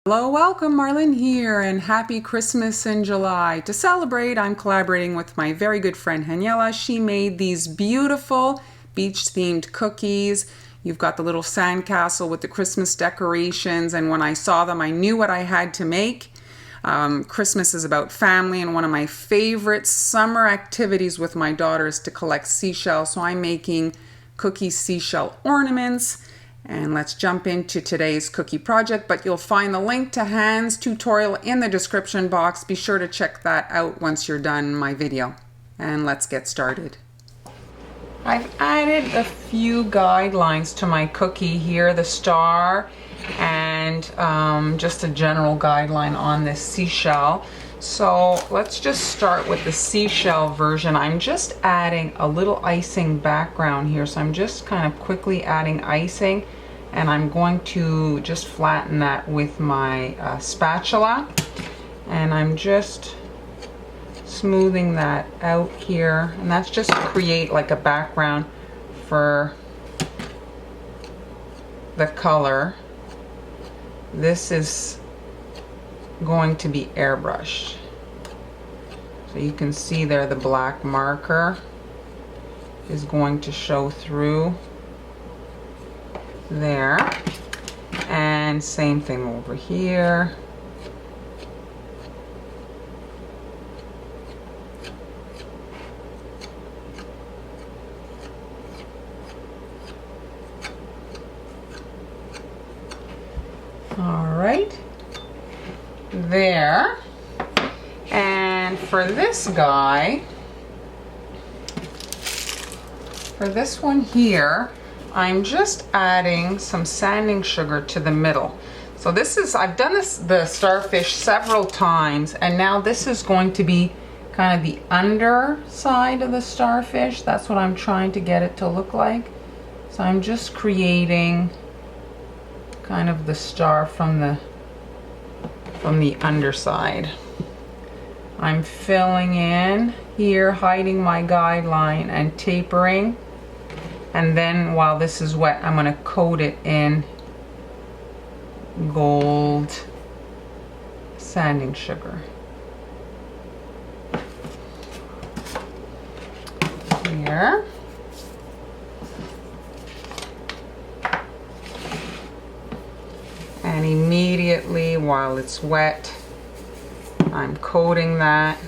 Hello, welcome, Marlene here, and happy Christmas in July. To celebrate, I'm collaborating with my very good friend Daniela. She made these beautiful beach-themed cookies. You've got the little sandcastle with the Christmas decorations, and when I saw them, I knew what I had to make. Christmas is about family, and one of my favorite summer activities with my daughter is to collect seashells, so I'm making cookie seashell ornaments. And let's jump into today's cookie project, but you'll find the link to Han's tutorial in the description box. Be sure to check that out once you're done my video. And let's get started. I've added a few guidelines to my cookie here, the star, and just a general guideline on this seashell. So let's just start with the seashell version. I'm just adding a little icing background here. So I'm just kind of quickly adding icing, and I'm going to just flatten that with my spatula. And I'm just smoothing that out here. And that's just to create like a background for the color. This is going to be airbrushed. So you can see there the black marker is going to show through there. And same thing over here. All right. There. And for this guy, for this one here, I'm just adding some sanding sugar to the middle. So this is, I've done this, the starfish, several times, and now this is going to be kind of the underside of the starfish. That's what I'm trying to get it to look like. So I'm just creating kind of the star from the underside. I'm filling in here, hiding my guideline and tapering, and then while this is wet, I'm going to coat it in gold sanding sugar. Here. And immediately while it's wet, I'm coating that.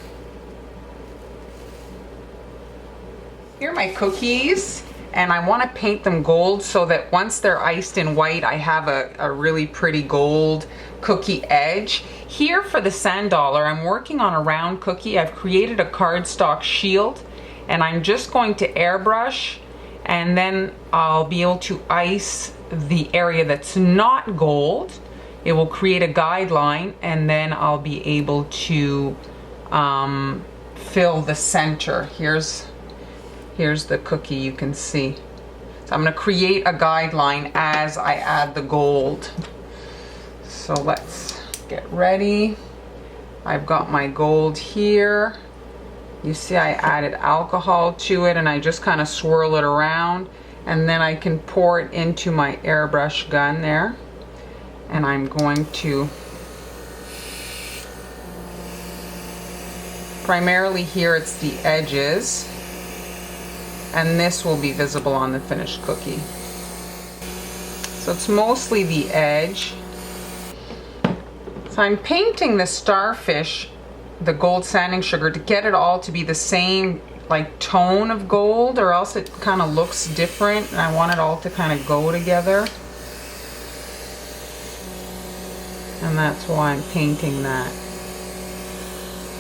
Here are my cookies, and I want to paint them gold so that once they're iced in white, I have a really pretty gold cookie edge. Here for the sand dollar, I'm working on a round cookie. I've created a cardstock shield, and I'm just going to airbrush, and then I'll be able to ice the area that's not gold. It will create a guideline, and then I'll be able to fill the center. Here's the cookie, you can see. So I'm going to create a guideline as I add the gold. So let's get ready. I've got my gold here. You see I added alcohol to it, and I just kind of swirl it around, and then I can pour it into my airbrush gun there. And I'm going to primarily here it's the edges, and this will be visible on the finished cookie. So it's mostly the edge. So I'm painting the starfish, the gold sanding sugar, to get it all to be the same like tone of gold, or else it kind of looks different, and I want it all to kind of go together. And that's why I'm painting that.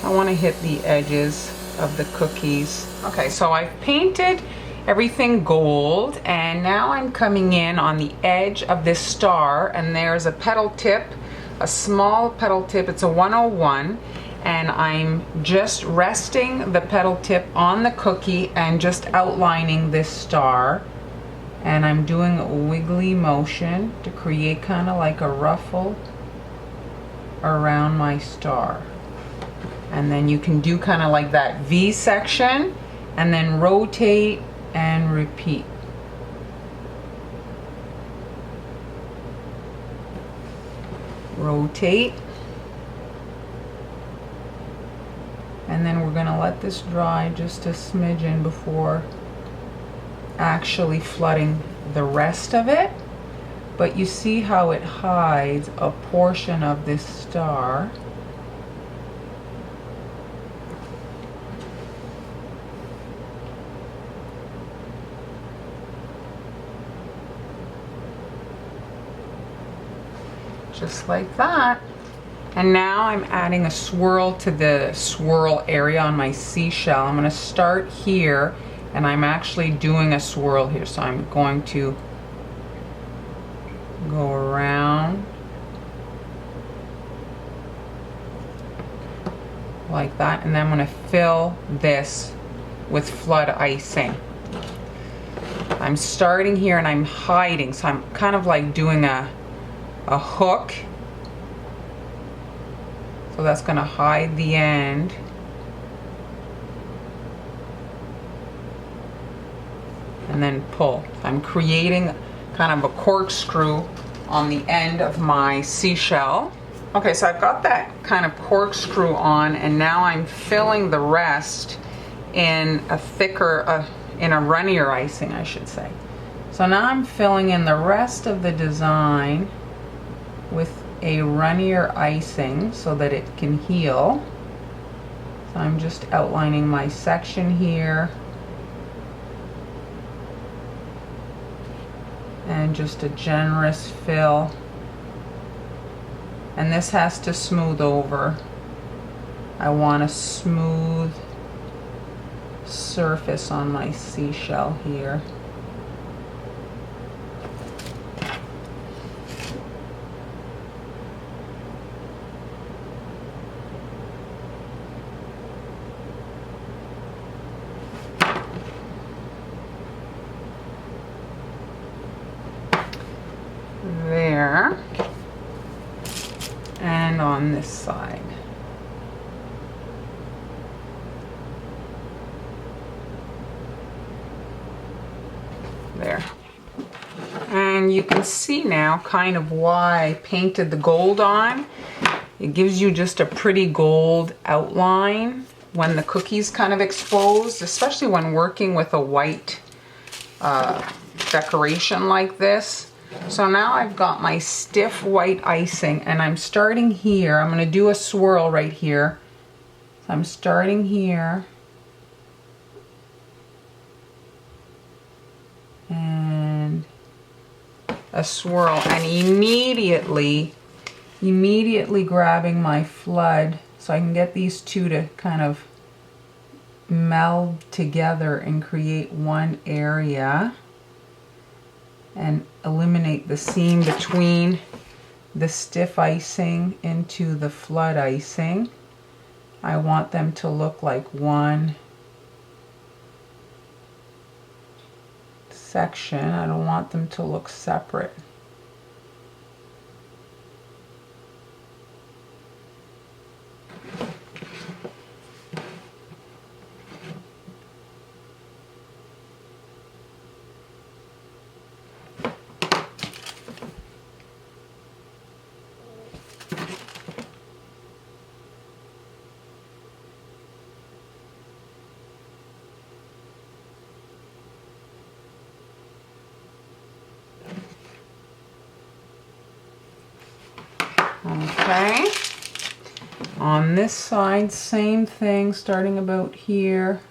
I want to hit the edges of the cookies. Okay, so I've painted everything gold, and now I'm coming in on the edge of this star, and there's a petal tip, a small petal tip. It's a 101, and I'm just resting the petal tip on the cookie and just outlining this star. And I'm doing a wiggly motion to create kind of like a ruffle around my star. And then you can do kind of like that V section, and then rotate and repeat. Rotate. And then we're going to let this dry just a smidgen before actually flooding the rest of it. But you see how it hides a portion of this star. Just like that. And now I'm adding a swirl to the swirl area on my seashell. I'm going to start here, and I'm actually doing a swirl here. So I'm going to go around like that, and then I'm going to fill this with flood icing. I'm starting here and I'm hiding, so I'm kind of like doing a hook. So that's going to hide the end. And then pull. I'm creating kind of a corkscrew on the end of my seashell. Okay, so I've got that kind of corkscrew on, and now I'm filling the rest in a thicker, in a runnier icing, I should say. So now I'm filling in the rest of the design with a runnier icing so that it can heal. So I'm just outlining my section here. And just a generous fill. And this has to smooth over. I want a smooth surface on my seashell here. There, and on this side. There. And you can see now kind of why I painted the gold on. It gives you just a pretty gold outline when the cookie's kind of exposed, especially when working with a white decoration like this. So now I've got my stiff white icing, and I'm starting here. I'm going to do a swirl right here. So I'm starting here. And a swirl, and immediately grabbing my flood so I can get these two to kind of meld together and create one area. And eliminate the seam between the stiff icing into the flood icing. I want them to look like one section. I don't want them to look separate. Okay, on this side, same thing, starting about here.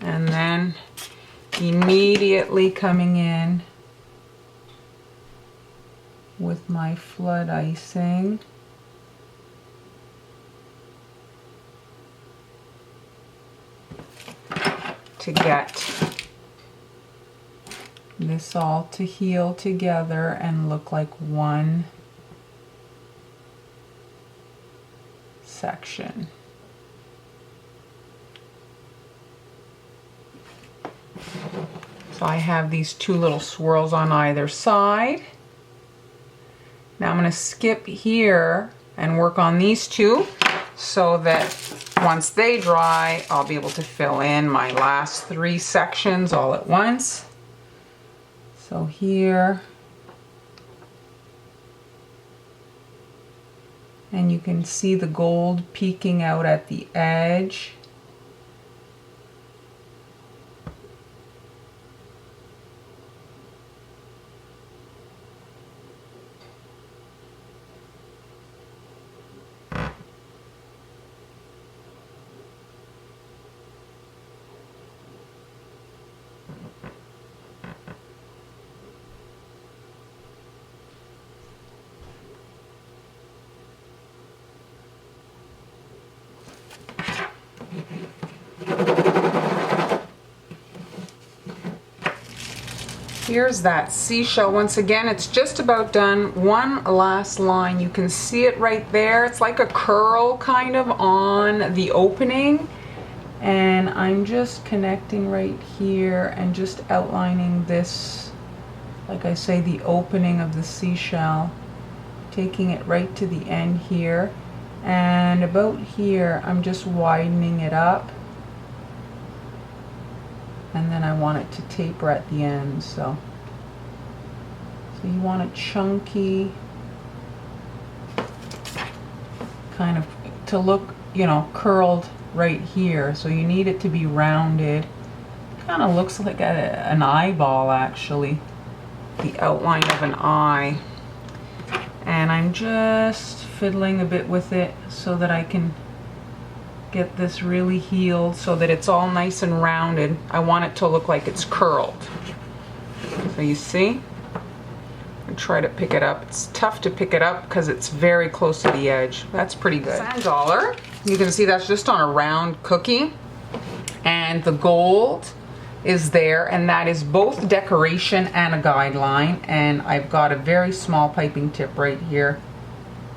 And then immediately coming in with my flood icing. To get this all to heal together and look like one section. So I have these two little swirls on either side. Now I'm going to skip here and work on these two so that once they dry, I'll be able to fill in my last three sections all at once. So here, and you can see the gold peeking out at the edge. Here's that seashell. Once again, it's just about done. One last line. You can see it right there. It's like a curl kind of on the opening. And I'm just connecting right here and just outlining this, like I say, the opening of the seashell. Taking it right to the end here. And about here, I'm just widening it up. And then I want it to taper at the end, so you want it chunky, kind of to look, you know, curled right here. So you need it to be rounded. Kind of looks like an eyeball, actually, the outline of an eye. And I'm just fiddling a bit with it so that I can get this really healed so that it's all nice and rounded. I want it to look like it's curled. So you see? I try to pick it up. It's tough to pick it up because it's very close to the edge. That's pretty good. Sand dollar. You can see that's just on a round cookie. And the gold is there, and that is both decoration and a guideline. And I've got a very small piping tip right here,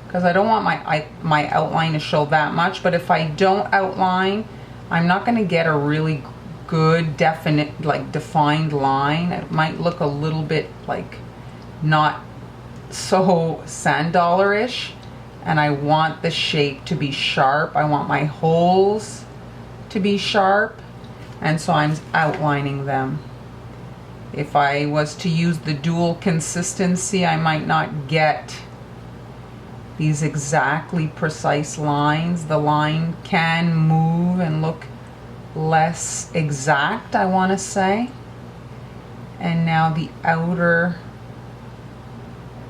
because I don't want my outline to show that much. But if I don't outline, I'm not going to get a really good defined line. It might look a little bit like not so sand dollar-ish, and I want the shape to be sharp. I want my holes to be sharp, and so I'm outlining them. If I was to use the dual consistency, I might not get these exactly precise lines. The line can move and look less exact, I want to say. And now the outer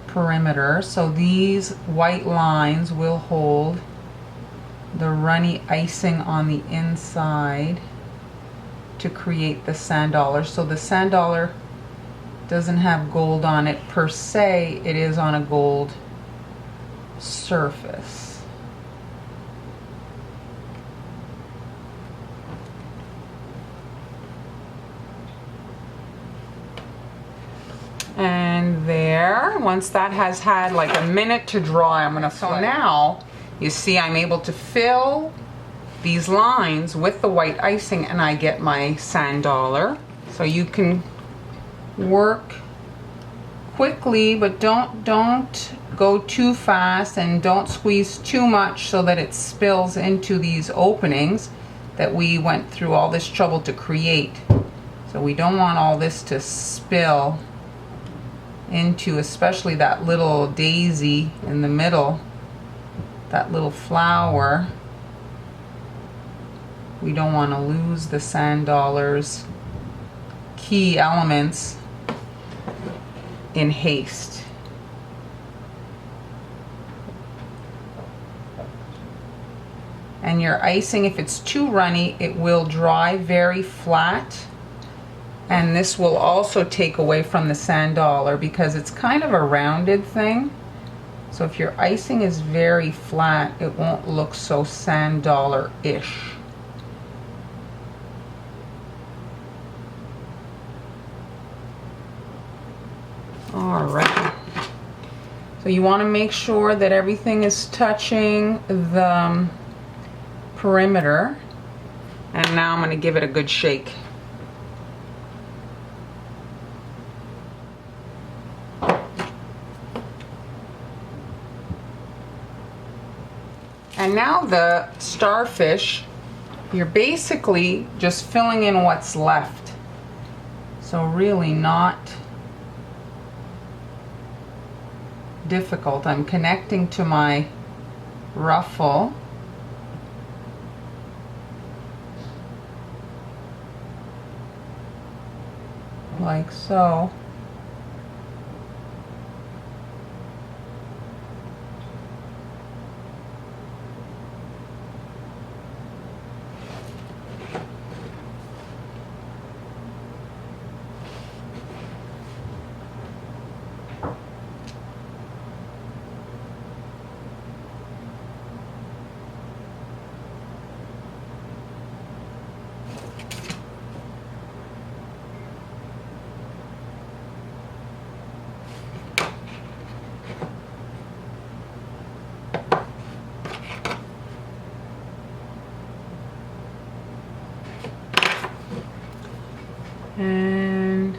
perimeter. So these white lines will hold the runny icing on the inside to create the sand dollar. So the sand dollar doesn't have gold on it per se, it is on a gold surface. And there, once that has had like a minute to dry, I'm gonna so now you see I'm able to fill these lines with the white icing, and I get my sand dollar. So you can work quickly, but don't go too fast, and don't squeeze too much so that it spills into these openings that we went through all this trouble to create. So we don't want all this to spill into, especially that little daisy in the middle, that little flower. We don't want to lose the sand dollar's key elements in haste. And your icing, if it's too runny, it will dry very flat. And this will also take away from the sand dollar because it's kind of a rounded thing. So if your icing is very flat, it won't look so sand dollar-ish. All right. So you want to make sure that everything is touching the perimeter. And now I'm going to give it a good shake. And now the starfish, you're basically just filling in what's left. So really not difficult. I'm connecting to my ruffle. Like so. And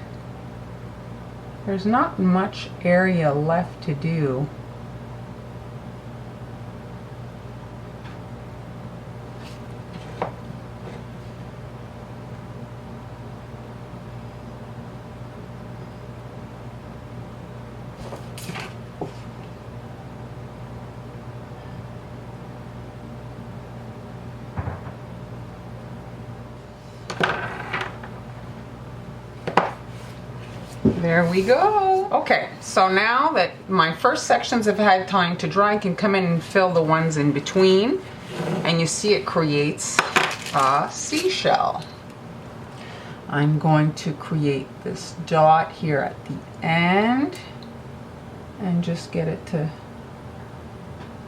there's not much area left to do. There we go. Okay, so now that my first sections have had time to dry, I can come in and fill the ones in between. And you see it creates a seashell. I'm going to create this dot here at the end and just get it to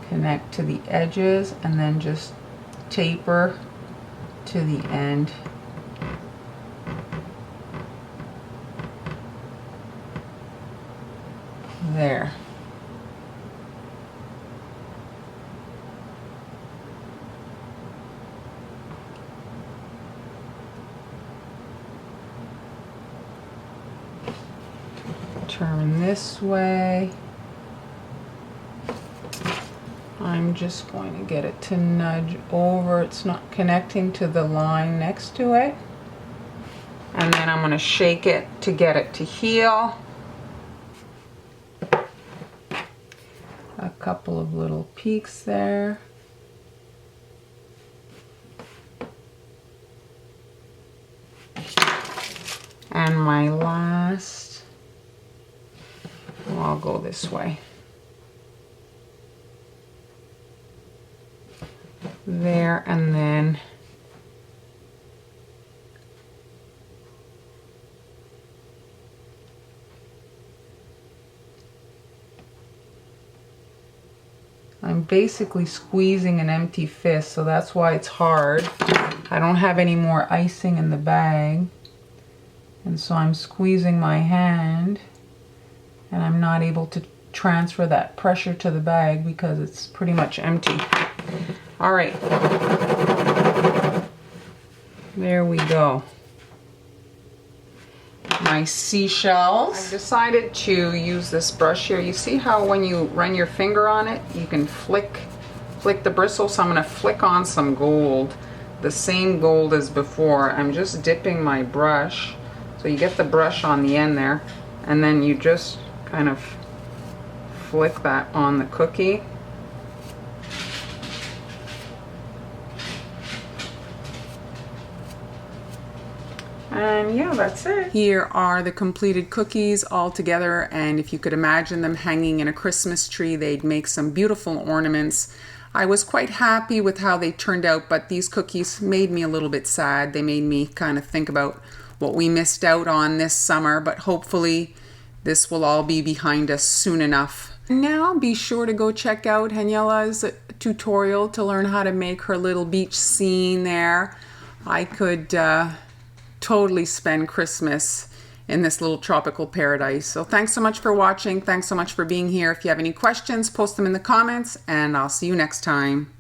connect to the edges and then just taper to the end. There. Turn this way. I'm just going to get it to nudge over. It's not connecting to the line next to it. And then I'm going to shake it to get it to heal. A couple of little peaks there. And my last, well, I'll go this way. There, and then I'm basically squeezing an empty fist, so that's why it's hard. I don't have any more icing in the bag, and so I'm squeezing my hand, and I'm not able to transfer that pressure to the bag because it's pretty much empty. All right, there we go. My seashells. I decided to use this brush here. You see how when you run your finger on it, you can flick the bristle. So I'm going to flick on some gold, the same gold as before. I'm just dipping my brush. So you get the brush on the end there, and then you just kind of flick that on the cookie. And yeah, that's it. Here are the completed cookies all together, and if you could imagine them hanging in a Christmas tree, they'd make some beautiful ornaments. I was quite happy with how they turned out, but these cookies made me a little bit sad. They made me kind of think about what we missed out on this summer, but hopefully this will all be behind us soon enough. Now be sure to go check out Haniela's tutorial to learn how to make her little beach scene there. I could totally spend Christmas in this little tropical paradise. So thanks so much for watching. Thanks so much for being here. If you have any questions, post them in the comments, and I'll see you next time.